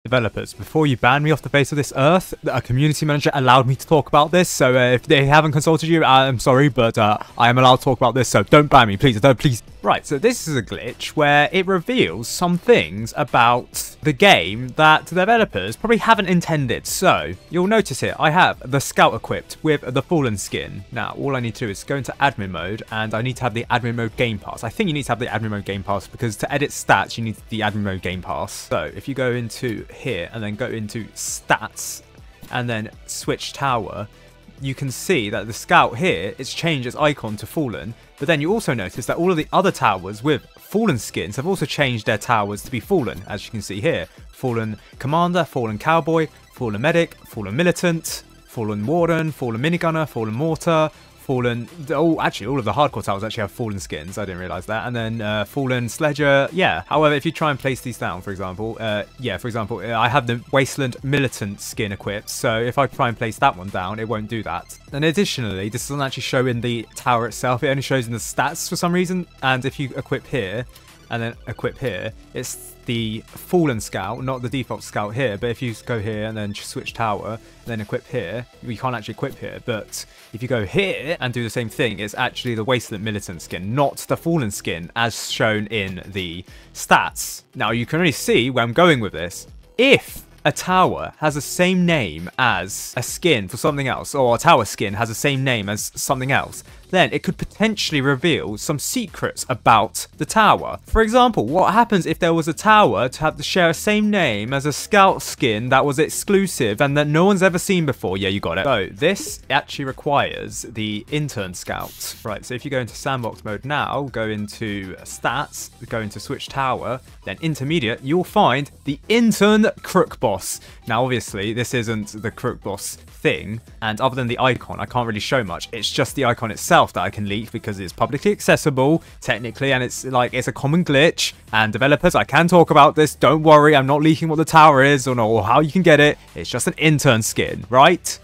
Developers, before you ban me off the face of this earth, a community manager allowed me to talk about this, so if they haven't consulted you, I'm sorry, but I am allowed to talk about this, so don't ban me, please, please. Right, so this is a glitch where it reveals some things about the game that the developers probably haven't intended. So, you'll notice here, I have the Scout equipped with the Fallen skin. Now, all I need to do is go into admin mode, and I need to have the admin mode game pass. I think you need to have the admin mode game pass, because to edit stats, you need the admin mode game pass. So, if you go into here, and then go into stats, and then switch tower, you can see that the Scout here, it's changed its icon to Fallen, but then you also notice that all of the other towers with Fallen skins have also changed their towers to be Fallen, as you can see here. Fallen Commander, Fallen Cowboy, Fallen Medic, Fallen Militant, Fallen Warden, Fallen Minigunner, Fallen Mortar, Fallen... Oh, actually, all of the hardcore towers actually have Fallen skins. I didn't realise that. And then Fallen Sledger, yeah. However, if you try and place these down, for example, I have the Wasteland Militant skin equipped. So if I try and place that one down, it won't do that. And additionally, this doesn't actually show in the tower itself. It only shows in the stats for some reason. And if you equip here, and then equip here, it's the Fallen Scout, not the default Scout here. But if you go here and then switch tower, then equip here, you can't actually equip here. But if you go here and do the same thing, it's actually the Wasteland Militant skin, not the Fallen skin, as shown in the stats. Now, you can really see where I'm going with this. If a tower has the same name as a skin for something else, or a tower skin has the same name as something else, then it could potentially reveal some secrets about the tower. For example, what happens if there was a tower to have to share the same name as a Scout skin that was exclusive and that no one's ever seen before? Yeah, you got it. So this actually requires the Intern Scout. Right, so if you go into sandbox mode now, go into stats, go into switch tower, then intermediate, you'll find the Intern Crook boss. Now, obviously, this isn't the Crook boss thing, and other than the icon, I can't really show much. It's just the icon itself that I can leak because it's publicly accessible technically, and it's a common glitch. And developers, I can talk about this, don't worry, I'm not leaking what the tower is or how you can get it. It's just an Intern skin, right?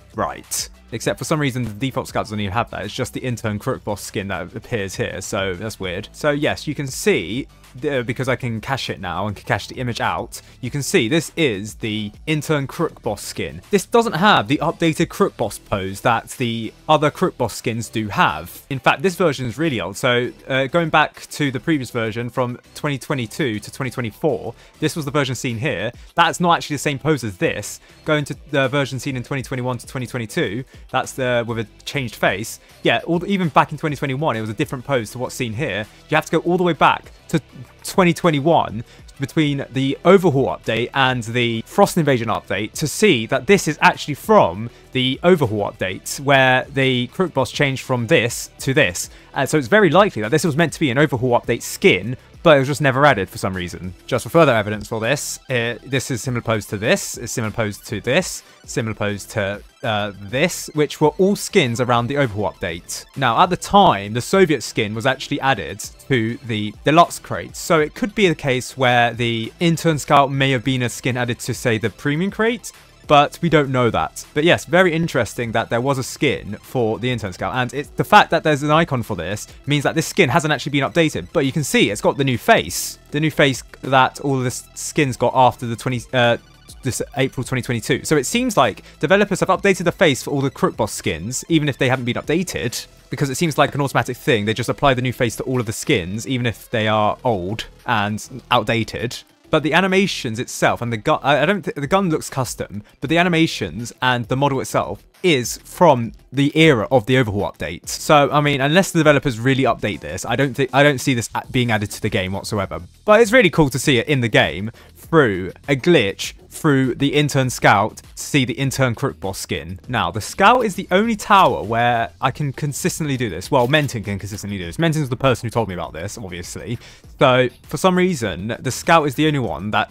Except for some reason the default Scout doesn't even have that. It's just the Intern Crook boss skin that appears here, so that's weird. So yes, you can see, because I can cache it now and can cache the image out, you can see this is the Intern Crook boss skin. This doesn't have the updated Crook boss pose that the other Crook boss skins do have. In fact, this version is really old, so going back to the previous version from 2022 to 2024, this was the version seen here. That's not actually the same pose as this. Going to the version seen in 2021 to 2022, that's the with a changed face. Yeah, even back in 2021, it was a different pose to what's seen here. You have to go all the way back to 2021 between the Overhaul update and the Frost Invasion update to see that this is actually from the Overhaul update, where the Crook boss changed from this to this. So it's very likely that this was meant to be an Overhaul update skin, but it was just never added for some reason. Just for further evidence for this, this is similar pose to this, is similar pose to this, similar pose to this, which were all skins around the Overhaul update. Now, at the time, the Soviet skin was actually added to the deluxe crate, so it could be the case where the Intern Scout may have been a skin added to, say, the premium crate, but we don't know that. But yes, very interesting that there was a skin for the Intern Scout, and it's the fact that there's an icon for this means that this skin hasn't actually been updated. But you can see it's got the new face that all of the skins got after the this April 2022. So it seems like developers have updated the face for all the Crook boss skins, even if they haven't been updated, because it seems like an automatic thing. They just apply the new face to all of the skins, even if they are old and outdated. But the animations itself and the gun, I don't think the gun looks custom, but the animations and the model itself is from the era of the Overhaul update. So, I mean, unless the developers really update this, I don't see this being added to the game whatsoever. But it's really cool to see it in the game through a glitch through the Intern Scout to see the Intern Crook boss skin. Now, the Scout is the only tower where I can consistently do this. Well, Menton can consistently do this. Menton's the person who told me about this, obviously. So, for some reason, the Scout is the only one that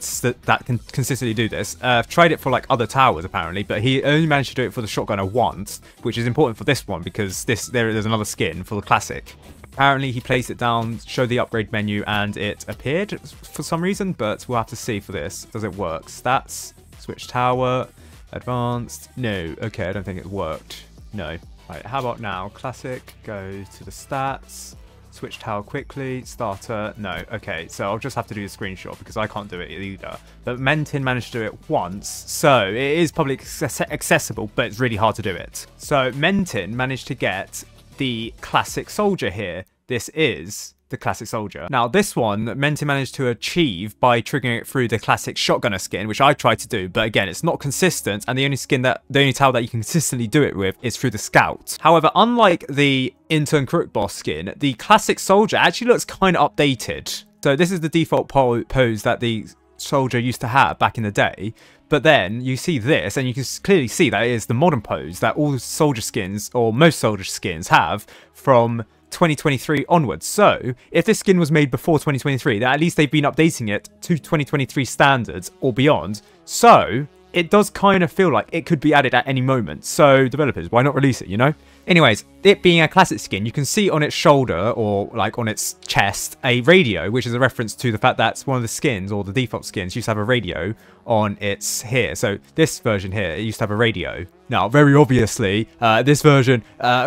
can consistently do this. I've tried it for, like, other towers, apparently, but he only managed to do it for the Shotgunner once, which is important for this one, because there's another skin for the Classic. Apparently, he placed it down, showed the upgrade menu, and it appeared for some reason, but we'll have to see for this. Does it work? Stats, switch tower, advanced. No, okay, I don't think it worked. No. Right, how about now? Classic, go to the stats, Switch tower quickly. Starter. No. Okay, so I'll just have to do the screenshot because I can't do it either. But Mentin managed to do it once, so it is public accessible, but it's really hard to do it. So Mentin managed to get the classic soldier here. This is the classic soldier. Now this one Mentin managed to achieve by triggering it through the classic shotgunner skin, which I tried to do, but again it's not consistent, and the only tower that you can consistently do it with is through the scout. However, unlike the Intern Crook boss skin, the classic soldier actually looks kind of updated. So this is the default pose that the soldier used to have back in the day, but then you see this and you can clearly see that it is the modern pose that all soldier skins, or most soldier skins, have from 2023 onwards. So if this skin was made before 2023, then at least they've been updating it to 2023 standards or beyond. So it does kind of feel like it could be added at any moment. So developers, why not release it, you know? Anyways, it being a classic skin, you can see on its shoulder or like on its chest a radio, which is a reference to the fact that one of the skins, or the default skins, used to have a radio on its here. So this version here, it used to have a radio. Now, very obviously, this version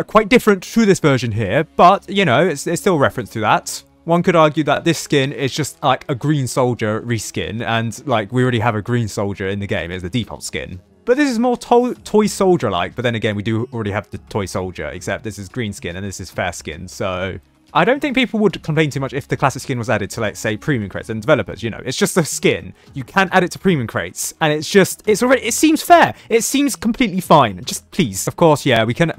quite different to this version here, but you know, it's still a reference to that. One could argue that this skin is just like a green soldier reskin, and like we already have a green soldier in the game as the default skin. But this is more toy soldier-like, but then again, we do already have the toy soldier, except this is green skin and this is fair skin, so I don't think people would complain too much if the classic skin was added to, like, say, premium crates. And developers, you know, it's just a skin. You can add it to premium crates, and it seems fair. It seems completely fine. Just please, of course, yeah, we could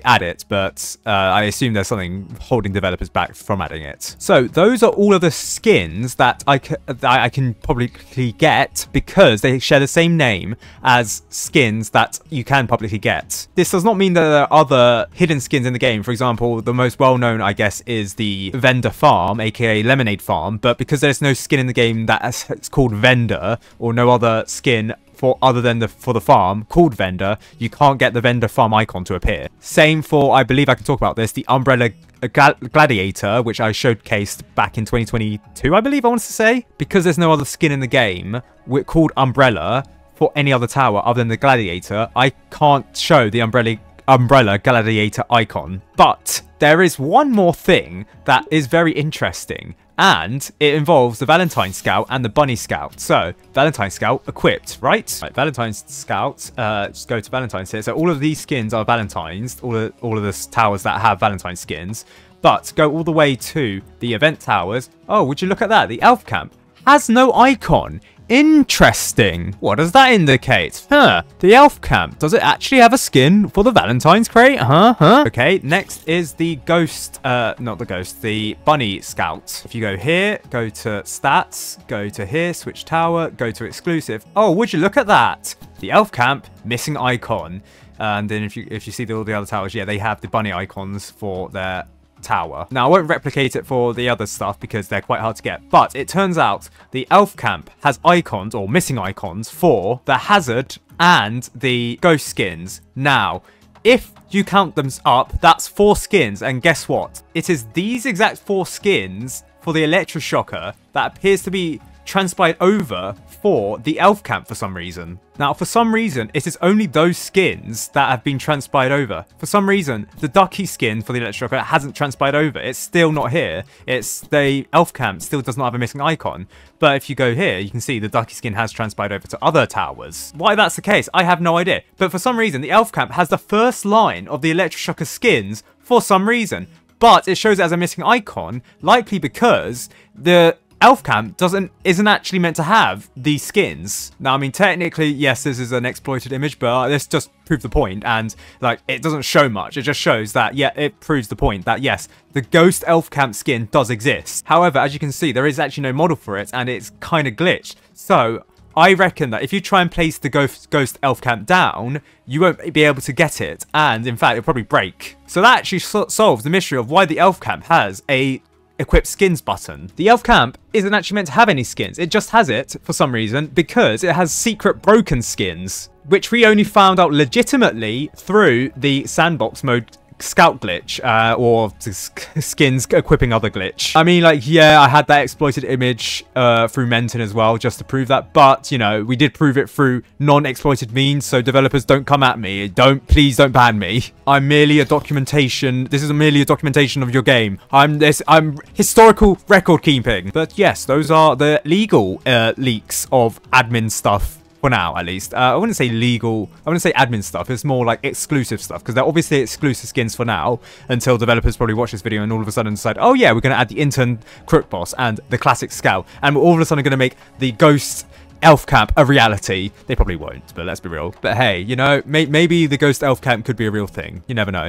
add it, but I assume there's something holding developers back from adding it. So those are all of the skins that I can publicly get because they share the same name as skins that you can publicly get. This does not mean that there are other hidden skins in the game. For example, the most well-known, I guess, is the vendor farm, aka lemonade farm, but because there's no skin in the game that's called vendor, or no other skin other than for the farm called vendor, you can't get the vendor farm icon to appear. Same for, I believe I can talk about this, the umbrella gladiator, which I showcased back in 2022, I believe I want to say. Because there's no other skin in the game called umbrella for any other tower other than the gladiator, I can't show the umbrella gladiator icon. But there is one more thing that is very interesting, and it involves the Valentine Scout and the Bunny Scout. So, Valentine Scout equipped, right? Right, Valentine Scout, just go to Valentine's here. So all of these skins are Valentines, all of the towers that have Valentine skins. But go all the way to the event towers. Oh, would you look at that? The elf camp has no icon. Interesting. What does that indicate? Huh. The elf camp. Does it actually have a skin for the Valentine's crate? Huh? Okay, next is the ghost, not the ghost, the bunny scout. If you go here, go to stats, go to here, switch tower, go to exclusive. Oh, would you look at that? The elf camp, missing icon. And then if you see all the other towers, yeah, they have the bunny icons for their tower. Now, I won't replicate it for the other stuff because they're quite hard to get, but it turns out the elf camp has icons, or missing icons, for the hazard and the ghost skins. Now, if you count them up, that's 4 skins, and guess what? It is these exact 4 skins for the electroshocker that appears to be transpired over for the elf camp for some reason. Now, for some reason, it is only those skins that have been transpired over. For some reason, the ducky skin for the electroshocker hasn't transpired over. It's still not here. It's the elf camp still does not have a missing icon. But if you go here, you can see the ducky skin has transpired over to other towers. Why that's the case, I have no idea. But for some reason, the elf camp has the first line of the electroshocker skins for some reason. But it shows it as a missing icon, likely because the elf camp isn't actually meant to have these skins. Now, I mean, technically, yes, this is an exploited image, but this just proves the point, and like, it doesn't show much. It just shows that, yeah, it proves the point that yes, the ghost elf camp skin does exist. However, as you can see, there is actually no model for it, and it's kind of glitched. So I reckon that if you try and place the ghost elf camp down, you won't be able to get it, and in fact, it'll probably break. So that actually solves the mystery of why the elf camp has a equip skins button. The elf camp isn't actually meant to have any skins. It just has it for some reason because it has secret broken skins, which we only found out legitimately through the sandbox mode scout glitch, or skins equipping other glitch. I mean, like, yeah, I had that exploited image through Menton as well, just to prove that. But, you know, we did prove it through non-exploited means, so developers, don't come at me. Please don't ban me. I'm merely a documentation. This is merely a documentation of your game. I'm historical record keeping. But yes, those are the legal leaks of admin stuff. For now, at least. I wouldn't say legal. I wouldn't say admin stuff. It's more like exclusive stuff. Because they're obviously exclusive skins for now. Until developers probably watch this video and all of a sudden decide, oh yeah, we're going to add the Intern Crook boss and the classic Scout. And we're all of a sudden going to make the Ghost Elf Camp a reality. They probably won't, but let's be real. But hey, you know, maybe the Ghost Elf Camp could be a real thing. You never know.